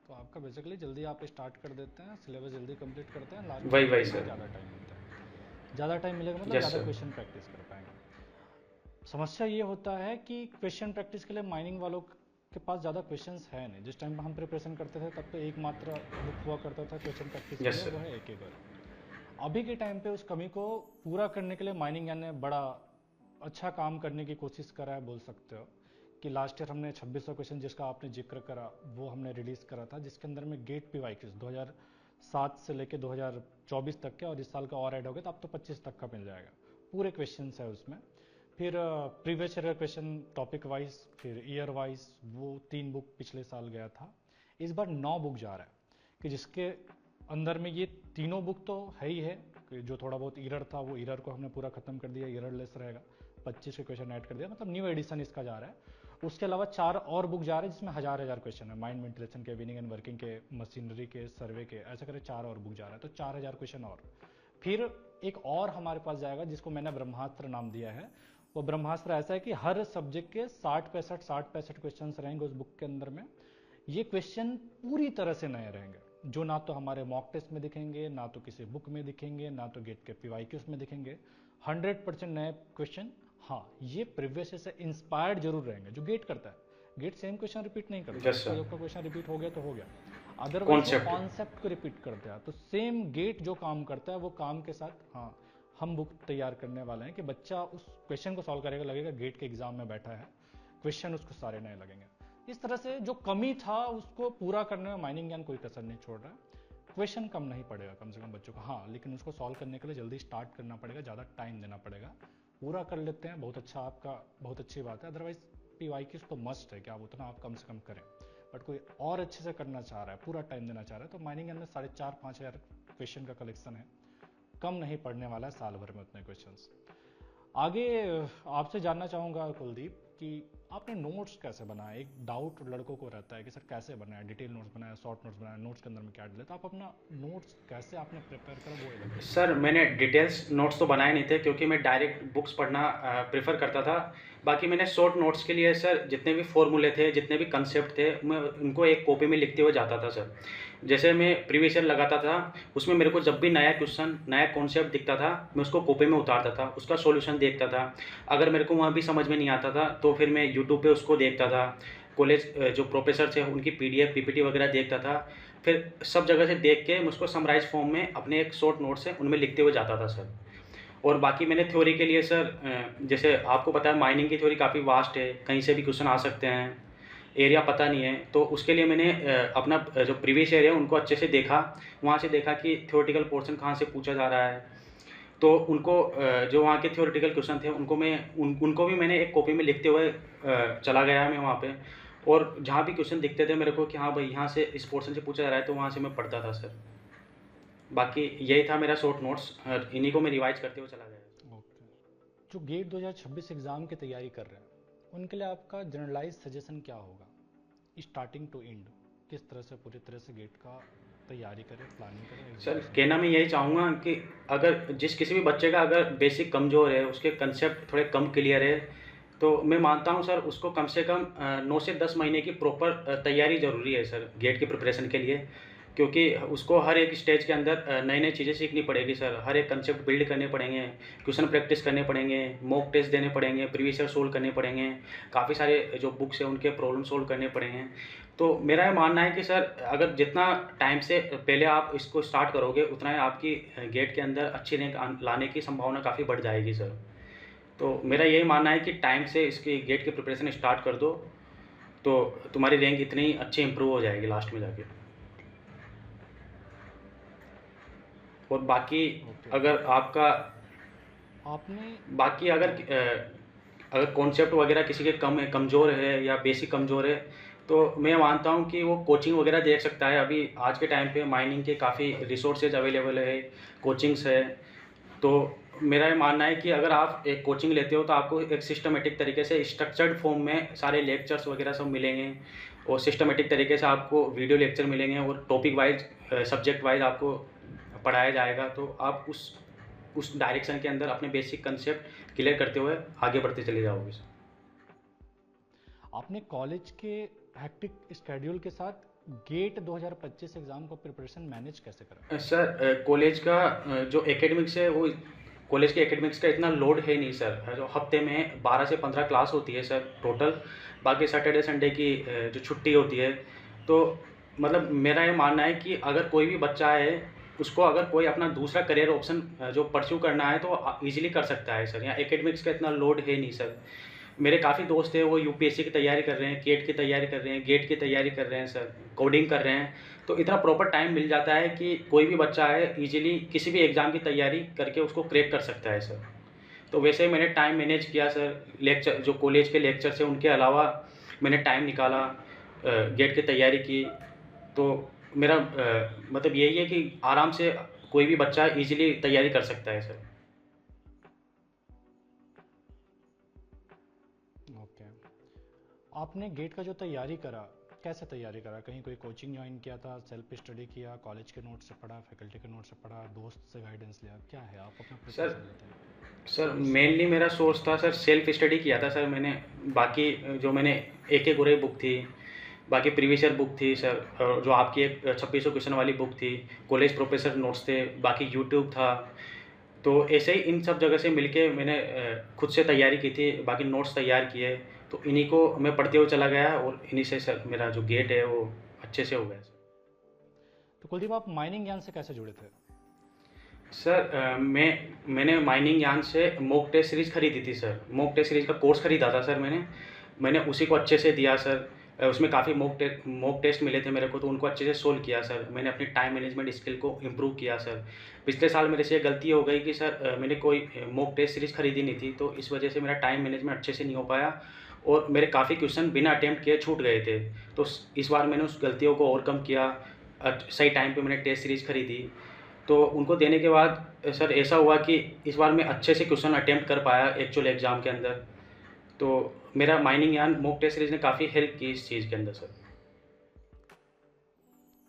तो आपका बेसिकली जल्दी आप स्टार्ट कर देते हैं, सिलेबस जल्दी कंप्लीट करते हैं, लास्ट वही में सर। ज़्यादा टाइम मिलता है। ज़्यादा टाइम मिलेगा मतलब यस ज़्यादा सर। क्वेश्चन प्रैक्टिस कर पाएंगे। समस्या ये होता है कि क्वेश्चन प्रैक्टिस के लिए माइनिंग वालों के पास ज़्यादा क्वेश्चंस है नहीं। जिस टाइम हम प्रिपरेशन करते थे तब तो एकमात्र बुक हुआ करता था क्वेश्चन प्रैक्टिस के यस लिए, वो सर। है एक। अभी के टाइम पे उस कमी को पूरा करने के लिए माइनिंग यान ने बड़ा अच्छा काम करने की कोशिश करा है, बोल सकते हो कि लास्ट ईयर हमने 2600 क्वेश्चन जिसका आपने जिक्र करा वो हमने रिलीज़ करा था, जिसके अंदर में गेट PYQs 2007 से लेके 2024 तक के, और इस साल का और ऐड हो गया तो अब तो 25 तक का मिल जाएगा। पूरे क्वेश्चन है उसमें। फिर previous year question topic wise, फिर ईयर वाइज, वो 3 बुक पिछले साल गया था। इस बार 9 बुक जा रहा है कि जिसके अंदर में ये तीनों बुक तो है ही है कि जो थोड़ा बहुत ईरर था वो ईरर को हमने पूरा खत्म कर दिया, ईरर लेस रहेगा, 25 के क्वेश्चन ऐड कर दिया, मतलब न्यू एडिशन इसका जा रहा है। उसके अलावा 4 और बुक जा रहे हैं जिसमें हजार क्वेश्चन है, माइंड वेंटिलेशन के, विनिंग एंड वर्किंग के, मशीनरी के, सर्वे के, ऐसा करके 4 और बुक जा रहा है, तो 4000 क्वेश्चन और। फिर एक और हमारे पास जाएगा जिसको मैंने ब्रह्मास्त्र नाम दिया है। वो ब्रह्मास्त्र ऐसा है कि हर सब्जेक्ट के 60-65 क्वेश्चन रहेंगे उस बुक के अंदर में। ये क्वेश्चन पूरी तरह से नए रहेंगे, जो ना तो हमारे मॉक टेस्ट में दिखेंगे, ना तो किसी बुक में दिखेंगे, ना तो गेट के PYQs में दिखेंगे। 100% नए क्वेश्चन। हाँ, ये प्रीवियस से इंस्पायर्ड जरूर रहेंगे, जो गेट करता है। गेट सेम क्वेश्चन रिपीट नहीं करता, कोई आपका क्वेश्चन रिपीट हो गया तो हो गया, अदरवाइज कॉन्सेप्ट को रिपीट करते हैं। तो सेम गेट जो काम करता है वो काम के साथ हाँ हम बुक तैयार करने वाले हैं कि बच्चा उस क्वेश्चन को सॉल्व करेगा, लगेगा गेट के एग्जाम में बैठा है, क्वेश्चन उसको सारे नए लगेंगे। इस तरह से जो कमी था उसको पूरा करने में माइनिंग ज्ञान कोई कसर नहीं छोड़ रहा है। क्वेश्चन कम नहीं पड़ेगा कम से कम बच्चों को, हाँ, लेकिन उसको सॉल्व करने के लिए जल्दी स्टार्ट करना पड़ेगा, ज़्यादा टाइम देना पड़ेगा। पूरा कर लेते हैं, बहुत अच्छा, आपका बहुत अच्छी बात है। अदरवाइज PYQs तो मस्ट है कि आप उतना आप कम से कम करें, बट कोई और अच्छे से करना चाह रहा है, पूरा टाइम देना चाह रहा है, तो माइनिंग ज्ञान में 4,500-5,000 क्वेश्चन का कलेक्शन है, कम नहीं पढ़ने वाला है साल भर में उतने क्वेश्चंस। आगे आपसे जानना चाहूँगा कुलदीप कि आपने नोट्स कैसे बनाए। एक डाउट लड़कों को रहता है कि सर कैसे बनाया, डिटेल नोट्स बनाया, शॉर्ट नोट्स बनाया, नोट्स के अंदर में क्या डाले, तो आप अपना नोट्स कैसे आपने प्रिपेयर करा वो बताइए। सर मैंने डिटेल्स नोट्स तो बनाए नहीं थे क्योंकि मैं डायरेक्ट बुक्स पढ़ना प्रेफर करता था। बाकी मैंने शॉर्ट नोट्स के लिए सर जितने भी फॉर्मूले थे, जितने भी कंसेप्ट थे, मैं उनको एक कॉपी में लिखते हुए जाता था सर। जैसे मैं प्रीवियस ईयर लगाता था, उसमें मेरे को जब भी नया क्वेश्चन, नया कॉन्सेप्ट दिखता था, मैं उसको कॉपी में उतारता था, उसका सॉल्यूशन देखता था। अगर मेरे को वहाँ भी समझ में नहीं आता था तो फिर मैं यूट्यूब पे उसको देखता था, कॉलेज जो प्रोफेसर थे उनकी PDF PPT वगैरह देखता था। फिर सब जगह से देख के मैं उसको समराइज फॉर्म में अपने एक शॉर्ट नोट्स है उनमें लिखते हुए जाता था सर। और बाकी मैंने थ्योरी के लिए सर, जैसे आपको पता है माइनिंग की थ्योरी काफ़ी वास्ट है, कहीं से भी क्वेश्चन आ सकते हैं, एरिया पता नहीं है, तो उसके लिए मैंने अपना जो प्रीवियस एरिया उनको अच्छे से देखा, वहाँ से देखा कि थ्योरेटिकल पोर्शन कहाँ से पूछा जा रहा है, तो उनको जो वहाँ के थ्योरेटिकल क्वेश्चन थे उनको भी मैंने एक कॉपी में लिखते हुए चला गया मैं वहाँ पे। और जहाँ भी क्वेश्चन दिखते थे मेरे को कि हाँ भाई यहाँ से इस पोर्शन से पूछा जा रहा है, तो वहाँ से मैं पढ़ता था सर। बाकी यही था मेरा शॉर्ट नोट्स, इन्हीं को मैं रिवाइज करते हुए चला गया। ओके, जो गेट 2026 एग्जाम की तैयारी कर रहे हैं उनके लिए आपका जनरलाइज सजेशन क्या होगा, स्टार्टिंग टू एंड, किस तरह से पूरी तरह से गेट का तैयारी करें, प्लानिंग करें। सर कहना मैं यही चाहूँगा कि अगर जिस किसी भी बच्चे का अगर बेसिक कमज़ोर है, उसके कंसेप्ट थोड़े कम क्लियर है, तो मैं मानता हूँ सर उसको कम से कम 9 से 10 महीने की प्रॉपर तैयारी ज़रूरी है सर गेट की प्रिपरेशन के लिए। क्योंकि उसको हर एक स्टेज के अंदर नई नई चीज़ें सीखनी पड़ेगी सर, हर एक कंसेप्ट बिल्ड करने पड़ेंगे, क्वेश्चन प्रैक्टिस करने पड़ेंगे, मॉक टेस्ट देने पड़ेंगे, प्रीवियस ईयर सोल्व करने पड़ेंगे, काफ़ी सारे जो बुक्स हैं उनके प्रॉब्लम सोल्व करने पड़ेंगे। तो मेरा ये मानना है कि सर अगर जितना टाइम से पहले आप इसको स्टार्ट करोगे उतना ही आपकी गेट के अंदर अच्छी रैंक लाने की संभावना काफ़ी बढ़ जाएगी सर। तो मेरा यही मानना है कि टाइम से इसकी गेट की प्रिपरेशन स्टार्ट कर दो, तो तुम्हारी रैंक इतनी अच्छी इंप्रूव हो जाएगी लास्ट में जाके। और बाकी अगर आपका बाकी अगर कॉन्सेप्ट वगैरह किसी के कमज़ोर है या बेसिक कमज़ोर है, तो मैं मानता हूँ कि वो कोचिंग वगैरह देख सकता है। अभी आज के टाइम पे माइनिंग के काफ़ी रिसोर्सेज अवेलेबल है, कोचिंग्स है। तो मेरा ये मानना है कि अगर आप एक कोचिंग लेते हो तो आपको एक सिस्टमेटिक तरीके से स्ट्रक्चर्ड फॉर्म में सारे लेक्चर्स वगैरह सब मिलेंगे, और सिस्टमेटिक तरीके से आपको वीडियो लेक्चर मिलेंगे, और टॉपिक वाइज सब्जेक्ट वाइज आपको पढ़ाया जाएगा। तो आप उस डायरेक्शन के अंदर अपने बेसिक कंसेप्ट क्लियर करते हुए आगे बढ़ते चले जाओगे। आपने कॉलेज के हेक्टिक शेड्यूल के साथ गेट 2025 एग्जाम को प्रिपरेशन मैनेज कैसे करा? सर कॉलेज का जो एकेडमिक्स है वो कॉलेज के एकेडमिक्स का इतना लोड है नहीं सर। जो हफ्ते में 12 से 15 क्लास होती है सर टोटल, बाकी सैटरडे संडे की जो छुट्टी होती है। तो मतलब मेरा ये मानना है कि अगर कोई भी बच्चा है उसको अगर कोई अपना दूसरा करियर ऑप्शन जो परस्यू करना है तो ईजिली कर सकता है सर। यहाँ एकेडमिक्स का इतना लोड है नहीं सर। मेरे काफ़ी दोस्त हैं वो यूपीएससी की तैयारी कर रहे हैं, केट की तैयारी कर रहे हैं, गेट की तैयारी कर रहे हैं सर, कोडिंग कर रहे हैं। तो इतना प्रॉपर टाइम मिल जाता है कि कोई भी बच्चा है ईजिली किसी भी एग्ज़ाम की तैयारी करके उसको क्रैक कर सकता है सर। तो वैसे मैंने टाइम मैनेज किया सर। लेक्चर जो कॉलेज के लेक्चर्स हैं उनके अलावा मैंने टाइम निकाला, गेट की तैयारी की। तो मेरा मतलब यही है कि आराम से कोई भी बच्चा ईजिली तैयारी कर सकता है सर। ओके, आपने गेट का जो तैयारी करा, कैसे तैयारी करा? कहीं कोई कोचिंग ज्वाइन किया था, सेल्फ स्टडी किया, कॉलेज के नोट से पढ़ा, फैकल्टी के नोट से पढ़ा, दोस्त से गाइडेंस लिया, क्या है? आप अपना सर प्रिपरेशन बताइए। सर मेनली मेरा सोर्स था सर, सेल्फ स्टडी किया था सर मैंने। बाकी जो मैंने एक गुरे बुक थी, बाकी प्रीवियस ईयर बुक थी सर, और जो आपकी एक 2600 क्वेश्चन वाली बुक थी, कॉलेज प्रोफेसर नोट्स थे, बाकी यूट्यूब था। तो ऐसे ही इन सब जगह से मिलके मैंने खुद से तैयारी की थी, बाकी नोट्स तैयार किए। तो इन्हीं को मैं पढ़ते हुए चला गया और इन्हीं से सर मेरा जो गेट है वो अच्छे से हो गया सर। तो कुलदीप, आप माइनिंग ज्ञान से कैसे जुड़े थे? सर मैंने माइनिंग यान से मॉक टेस्ट सीरीज़ खरीदी थी सर। मॉक टेस्ट सीरीज़ का कोर्स खरीदा था सर मैंने उसी को अच्छे से दिया सर। उसमें काफ़ी मॉक टेस्ट मिले थे मेरे को, तो उनको अच्छे से सोल्व किया सर। मैंने अपनी टाइम मैनेजमेंट स्किल को इम्प्रूव किया सर। पिछले साल मेरे से ये गलती हो गई कि सर मैंने कोई मॉक टेस्ट सीरीज़ खरीदी नहीं थी, तो इस वजह से मेरा टाइम मैनेजमेंट अच्छे से नहीं हो पाया और मेरे काफ़ी क्वेश्चन बिना अटेम्प्ट किए छूट गए थे। तो इस बार मैंने उस गलतियों को ओवरकम किया। सही टाइम पे मैंने टेस्ट सीरीज़ खरीदी, तो उनको देने के बाद सर ऐसा हुआ कि इस बार मैं अच्छे से क्वेश्चन अटेम्प्ट कर पाया एक्चुअल एग्ज़ाम के अंदर। तो मेरा माइनिंग यान मॉक टेस्ट सीरीज़ ने काफ़ी हेल्प की इस चीज़ के अंदर सर।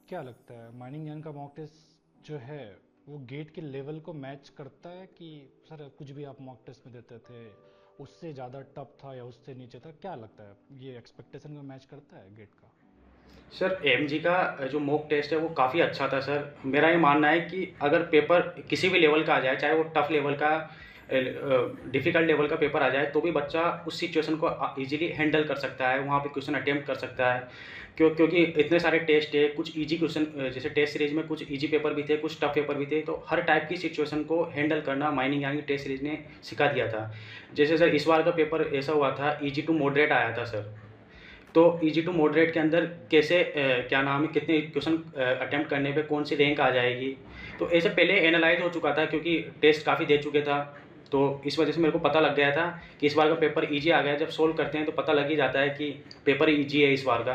क्या लगता है, माइनिंग ज्ञान का मॉक टेस्ट जो है वो गेट के लेवल को मैच करता है कि सर कुछ भी आप मॉक टेस्ट में देते थे उससे ज़्यादा टफ था या उससे नीचे था? क्या लगता है, ये एक्सपेक्टेशन को मैच करता है गेट का? सर एमजी का जो मॉक टेस्ट है वो काफ़ी अच्छा था सर। मेरा ये मानना है कि अगर पेपर किसी भी लेवल का आ जाए, चाहे वो टफ लेवल का डिफ़िकल्ट लेवल का पेपर आ जाए, तो भी बच्चा उस सिचुएशन को इजीली हैंडल कर सकता है, वहाँ पे क्वेश्चन अटेम्प्ट कर सकता है। क्योंकि इतने सारे टेस्ट है, कुछ इजी क्वेश्चन जैसे टेस्ट सीरीज में कुछ इजी पेपर भी थे, कुछ टफ पेपर भी थे, तो हर टाइप की सिचुएशन को हैंडल करना माइनिंग यानी टेस्ट सीरीज ने सिखा दिया था। जैसे सर इस बार का पेपर ऐसा हुआ था, ईजी टू मॉडरेट आया था सर। तो ईजी टू मॉडरेट के अंदर कैसे क्या नाम है, कितने क्वेश्चन अटेम्प्ट करने पे कौन सी रैंक आ जाएगी, तो ऐसे पहले एनालाइज हो चुका था क्योंकि टेस्ट काफ़ी दे चुके था। तो इस वजह से मेरे को पता लग गया था कि इस बार का पेपर इजी आ गया। जब सोल्व करते हैं तो पता लग ही जाता है कि पेपर इजी है इस बार का।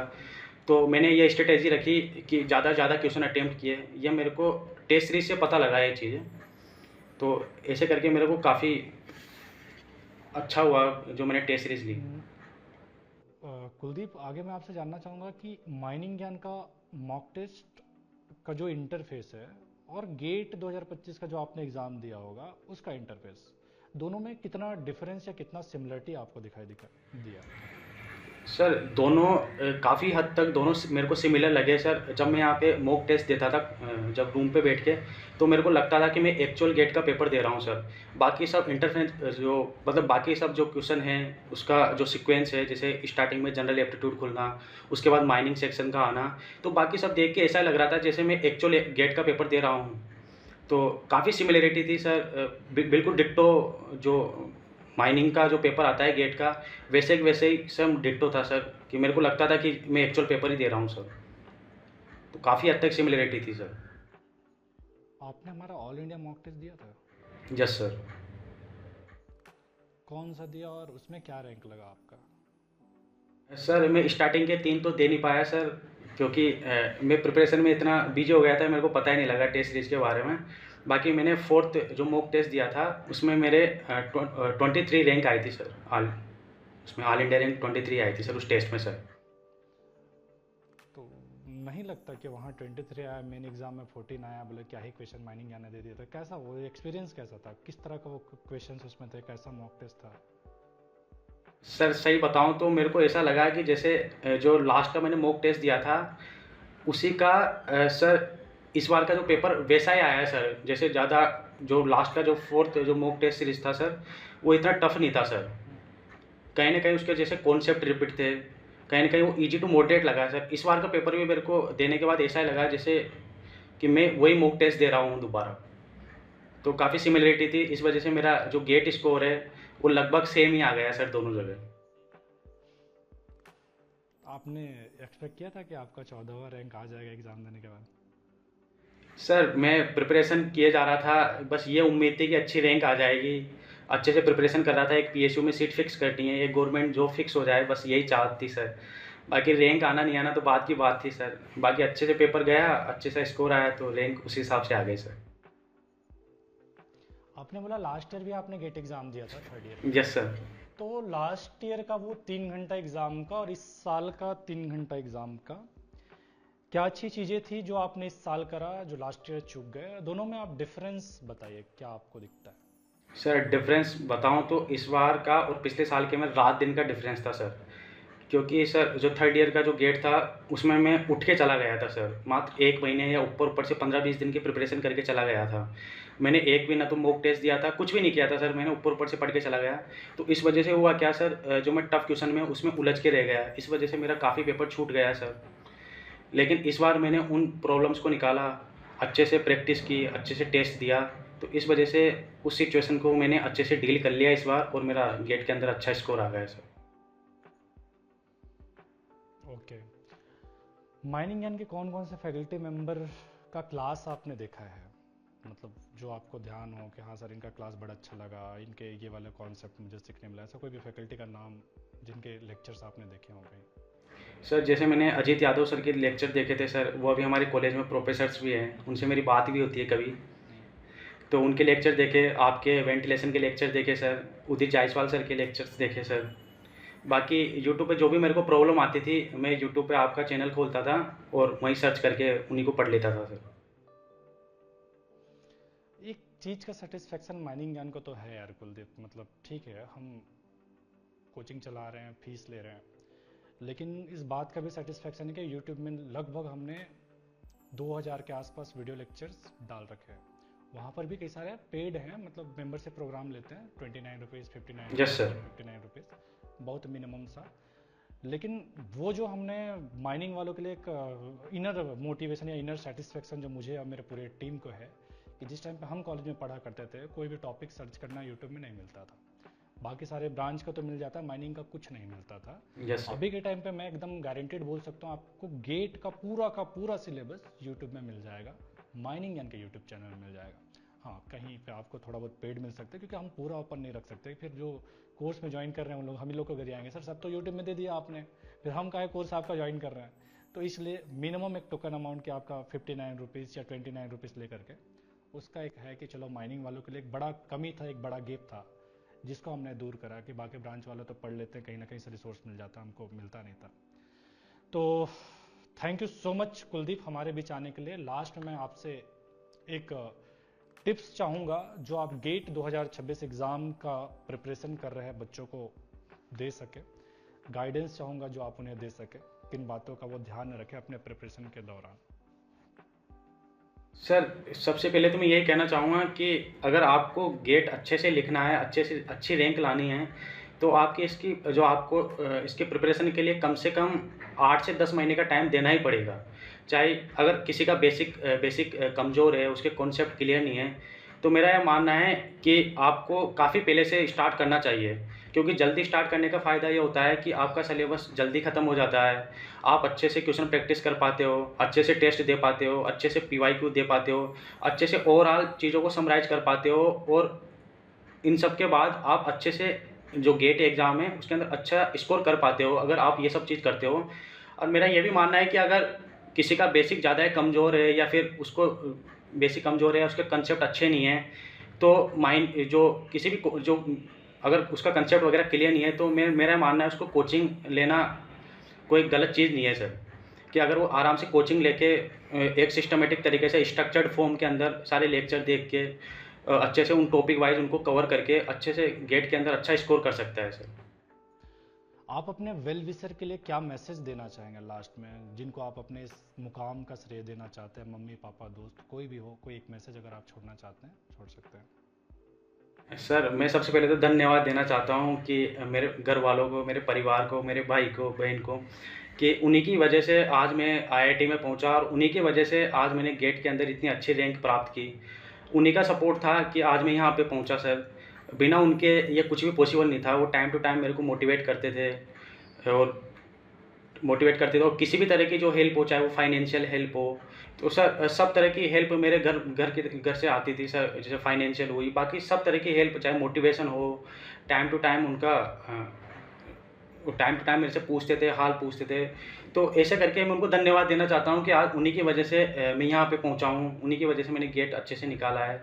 तो मैंने ये स्ट्रेटेजी रखी कि ज़्यादा से ज़्यादा क्वेश्चन अटेम्प्ट किए। ये मेरे को टेस्ट सीरीज से पता लगा ये चीज़ें। तो ऐसे करके मेरे को काफ़ी अच्छा हुआ जो मैंने टेस्ट सीरीज ली। कुलदीप, आगे मैं आपसे जानना चाहूँगा कि माइनिंग ज्ञान का मॉक टेस्ट का जो इंटरफेस है और गेट 2025 का जो आपने एग्ज़ाम दिया होगा उसका इंटरफेस, दोनों में कितना डिफरेंस या कितना सिमिलरिटी आपको दिया? सर दोनों काफ़ी हद तक दोनों मेरे को सिमिलर लगे सर। जब मैं यहाँ पे मॉक टेस्ट देता था, जब रूम पे बैठ के, तो मेरे को लगता था कि मैं एक्चुअल गेट का पेपर दे रहा हूँ सर। बाकी सब इंटरफेरेंस जो मतलब बाकी सब जो क्वेश्चन है उसका जो सीक्वेंस है, जैसे स्टार्टिंग में जनरल एप्टीट्यूड खुलना, उसके बाद माइनिंग सेक्शन का आना, तो बाकी सब देख के ऐसा लग रहा था जैसे मैं एक्चुअल गेट का पेपर दे रहा हूँ। तो काफ़ी सिमिलरिटी थी सर। बिल्कुल डिट्टो जो माइनिंग का जो पेपर आता है गेट का, वैसे ही सब डिट्टो था सर, कि मेरे को लगता था कि मैं एक्चुअल पेपर ही दे रहा हूँ सर। तो काफ़ी हद तक सिमिलरिटी थी सर। आपने हमारा ऑल इंडिया मॉक टेस्ट दिया था? Yes sir. कौन सा दिया और उसमें क्या रैंक लगा आपका? सर मैं स्टार्टिंग के 3 तो दे नहीं पाया सर, क्योंकि मैं प्रिपरेशन में इतना बिजी हो गया था, मेरे को पता ही नहीं लगा टेस्ट सीरीज के बारे में। बाकी मैंने 4th जो मॉक टेस्ट दिया था उसमें मेरे 23 रैंक आई थी सर। उसमें ऑल इंडिया रैंक 23 आई थी सर उस टेस्ट में सर। तो नहीं लगता कि वहाँ 23 आया, मेन एग्जाम में 14 आया, बोले क्या ही क्वेश्चन माइनिंग आने दे दिया था? कैसा वो एक्सपीरियंस कैसा था, किस तरह का वो क्वेश्चन उसमें थे, कैसा मॉक टेस्ट था? सर सही बताऊं तो मेरे को ऐसा लगा कि जैसे जो लास्ट का मैंने मॉक टेस्ट दिया था उसी का सर इस बार का जो पेपर वैसा ही आया है सर। जैसे ज़्यादा जो लास्ट का जो 4th जो मॉक टेस्ट सीरीज था सर, वो इतना टफ नहीं था सर। कहीं ना कहीं उसके जैसे कॉन्सेप्ट रिपीट थे, कहीं ना कहीं वो इजी टू मॉडरेट लगा सर। इस बार का पेपर भी मेरे को देने के बाद ऐसा ही लगा जैसे कि मैं वही मॉक टेस्ट दे रहा हूँ दोबारा। तो काफ़ी सिमिलरिटी थी, इस वजह से मेरा जो गेट स्कोर है वो लगभग सेम ही आ गया सर दोनों जगह। आपने एक्सपेक्ट किया था कि आपका 14वां रैंक आ जाएगा एग्ज़ाम देने के बाद? सर मैं प्रिपरेशन किए जा रहा था, बस ये उम्मीद थी कि अच्छी रैंक आ जाएगी। अच्छे से प्रिपरेशन कर रहा था, एक पीएसयू में सीट फिक्स करनी है, एक गवर्नमेंट जॉब फिक्स हो जाए, बस यही चाहत थी सर। बाकी रैंक आना नहीं आना तो बात की बात थी सर। बाकी अच्छे से पेपर गया, अच्छे से स्कोर आया तो रैंक उसी हिसाब से आ गई सर। आपने बोला लास्ट ईयर भी आपने गेट एग्ज़ाम दिया था, थर्ड ईयर? Yes sir. तो लास्ट ईयर का वो 3 घंटा एग्ज़ाम का और इस साल का 3 घंटा एग्ज़ाम का क्या अच्छी चीज़ें थी जो आपने इस साल करा जो लास्ट ईयर चूक गए? दोनों में आप डिफरेंस बताइए, क्या आपको दिखता है? सर डिफरेंस बताऊं तो इस बार का और पिछले साल के में रात दिन का डिफरेंस था सर। क्योंकि सर जो थर्ड ईयर का जो गेट था उसमें मैं उठ के चला गया था सर, मात्र 1 महीने या ऊपर से 15-20 दिन की प्रिपरेशन करके चला गया था। मैंने एक भी ना तो मॉक टेस्ट दिया था, कुछ भी नहीं किया था सर, मैंने ऊपर से पढ़ के चला गया। तो इस वजह से हुआ क्या सर, जो मैं टफ क्वेश्चन में उसमें उलझ के रह गया, इस वजह से मेरा काफ़ी पेपर छूट गया सर। लेकिन इस बार मैंने उन प्रॉब्लम्स को निकाला, अच्छे से प्रैक्टिस की, अच्छे से टेस्ट दिया, तो इस वजह से उस सिचुएशन को मैंने अच्छे से डील कर लिया इस बार और मेरा गेट के अंदर अच्छा स्कोर आ गया सर। ओके। माइनिंग यान के कौन कौन से फैकल्टी मेंबर का क्लास आपने देखा है, मतलब जो आपको ध्यान हो कि हाँ सर इनका क्लास बड़ा अच्छा लगा, इनके ये वाला कॉन्सेप्ट मुझे सीखने मिला, ऐसा कोई भी फैकल्टी का नाम जिनके लेक्चर्स आपने देखे हों कहीं? सर जैसे मैंने अजीत यादव सर के लेक्चर देखे थे सर, वो अभी हमारे कॉलेज में प्रोफेसर्स भी हैं, उनसे मेरी बात भी होती है कभी। तो उनके लेक्चर देखे, आपके वेंटिलेशन के लेक्चर देखे सर, उदित जायसवाल सर के लेक्चर्स देखे सर। बाकी यूट्यूब पे जो भी मेरे को प्रॉब्लम आती थी, मैं यूट्यूब पे आपका चैनल खोलता था और वहीं सर्च करके उन्हीं को पढ़ लेता था सर। एक चीज़ का सेटिस्फेक्शन माइनिंग ज्ञान को तो है यार कुलदीप, मतलब ठीक है हम कोचिंग चला रहे हैं, फीस ले रहे हैं, लेकिन इस बात का भी सेटिस्फेक्शन है कि यूट्यूब में लगभग हमने 2000 के आसपास वीडियो लेक्चर्स डाल रखे हैं। वहाँ पर भी कई सारे पेड हैं, मतलब मेंबर से प्रोग्राम लेते हैं, 29 रुपीज़, 59 यस सर। 59 रुपीज़, बहुत मिनिमम सा। लेकिन वो जो हमने माइनिंग वालों के लिए एक इनर मोटिवेशन या इनर सेटिस्फेक्शन जो मुझे और मेरे पूरे टीम को है कि जिस टाइम पे हम कॉलेज में पढ़ा करते थे कोई भी टॉपिक सर्च करना यूट्यूब में नहीं मिलता था, बाकी सारे ब्रांच का तो मिल जाता, माइनिंग का कुछ नहीं मिलता था। Yes sir. अभी के टाइम पे मैं एकदम गारंटेड बोल सकता हूँ आपको गेट का पूरा सिलेबस यूट्यूब में मिल जाएगा, माइनिंग यानी कि यूट्यूब चैनल में मिल जाएगा। हाँ कहीं पे आपको थोड़ा बहुत पेड मिल सकता है क्योंकि हम पूरा ओपन नहीं रख सकते, फिर जो कोर्स में ज्वाइन कर रहे हैं उन लोग हम ही लोग को गिर जाएंगे, सर सब तो यूट्यूब में दे दिया आपने, फिर हम काहे कोर्स आपका ज्वाइन कर रहे हैं। तो इसलिए मिनिमम एक टोकन अमाउंट के आपका 59 रुपीज़ या 29 रुपीज़ लेकर के उसका एक है कि चलो माइनिंग वालों के लिए एक बड़ा कमी था, एक बड़ा गैप था जिसको हमने दूर करा कि बाकी ब्रांच वाले तो पढ़ लेते हैं, कहीं ना कहीं से रिसोर्स मिल जाता, हमको मिलता नहीं था। तो thank you so much Kuldeep हमारे बीच आने के लिए। लास्ट में मैं आपसे एक टिप्स चाहूँगा जो आप गेट 2026 एग्ज़ाम का प्रिपरेशन कर रहे हैं बच्चों को दे सके, गाइडेंस चाहूँगा जो आप उन्हें दे सके, किन बातों का वो ध्यान रखें अपने प्रिपरेशन के दौरान। सर सबसे पहले तो मैं यही कहना चाहूँगा कि अगर आपको गेट अच्छे से लिखना है, अच्छे से अच्छी रैंक लानी है, तो आपकी इसकी जो आपको इसके प्रिपरेशन के लिए कम से कम 8 से 10 महीने का टाइम देना ही पड़ेगा। चाहे अगर किसी का बेसिक कमज़ोर है, उसके कॉन्सेप्ट क्लियर नहीं है, तो मेरा यह मानना है कि आपको काफ़ी पहले से स्टार्ट करना चाहिए, क्योंकि जल्दी स्टार्ट करने का फ़ायदा ये होता है कि आपका सिलेबस जल्दी ख़त्म हो जाता है, आप अच्छे से क्वेश्चन प्रैक्टिस कर पाते हो, अच्छे से टेस्ट दे पाते हो, अच्छे से पीवाईक्यू दे पाते हो, अच्छे से ओवरऑल चीज़ों को समराइज कर पाते हो, और इन सब के बाद आप अच्छे से जो गेट एग्ज़ाम है उसके अंदर अच्छा स्कोर कर पाते हो अगर आप ये सब चीज़ करते हो। और मेरा ये भी मानना है कि अगर किसी का बेसिक ज़्यादा है, कमज़ोर है, या फिर उसको बेसिक कमज़ोर है, उसके कंसेप्ट अच्छे नहीं हैं, तो माइंड जो किसी भी जो अगर उसका कंसेप्ट वगैरह क्लियर नहीं है, तो मेरा मानना है उसको कोचिंग लेना कोई गलत चीज़ नहीं है सर। कि अगर वो आराम से कोचिंग लेके एक सिस्टमेटिक तरीके से स्ट्रक्चर्ड फॉर्म के अंदर सारे लेक्चर देख के अच्छे से उन टॉपिक वाइज उनको कवर करके अच्छे से गेट के अंदर अच्छा स्कोर कर सकता है सर। आप अपने वेल विशर के लिए क्या मैसेज देना चाहेंगे लास्ट में, जिनको आप अपने इस मुकाम का श्रेय देना चाहते हैं, मम्मी पापा दोस्त कोई भी हो, कोई एक मैसेज अगर आप छोड़ना चाहते हैं छोड़ सकते हैं। सर मैं सबसे पहले तो धन्यवाद देना चाहता हूँ कि मेरे घर वालों को, मेरे परिवार को, मेरे भाई को, बहन को, कि उन्हीं की वजह से आज मैं आईआईटी में पहुंचा और उन्हीं की वजह से आज मैंने गेट के अंदर इतनी अच्छी रैंक प्राप्त की। उन्हीं का सपोर्ट था कि आज मैं यहाँ पे पहुंचा सर। बिना उनके ये कुछ भी पॉसिबल नहीं था। वो टाइम टू टाइम मेरे को मोटिवेट करते थे और किसी भी तरह की जो हेल्प हो, चाहे वो फाइनेंशियल हेल्प हो, तो सर सब तरह की हेल्प मेरे घर से आती थी सर। जैसे फाइनेंशियल हुई, बाकी सब तरह की हेल्प, चाहे मोटिवेशन हो, टाइम टू टाइम उनका वो टाइम टू टाइम मेरे से पूछते थे, हाल पूछते थे। तो ऐसे करके मैं उनको धन्यवाद देना चाहता हूँ कि आज उन्हीं की वजह से मैं यहाँ पे पहुँचा हूँ, उन्हीं की वजह से मैंने गेट अच्छे से निकाला है।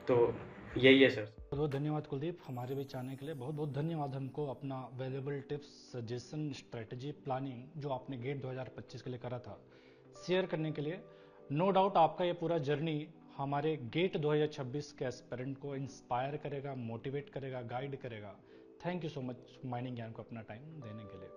तो यही है सर। बहुत बहुत धन्यवाद कुलदीप, हमारे बीच आने के लिए। बहुत बहुत धन्यवाद हमको अपना valuable tips, suggestion, strategy, planning जो आपने गेट 2025 के लिए करा था शेयर करने के लिए। नो डाउट आपका ये पूरा जर्नी हमारे गेट 2026 के एस्पिरेंट को इंस्पायर करेगा, मोटिवेट करेगा, गाइड करेगा। Thank you so much mining ज्ञान को अपना टाइम देने के लिए।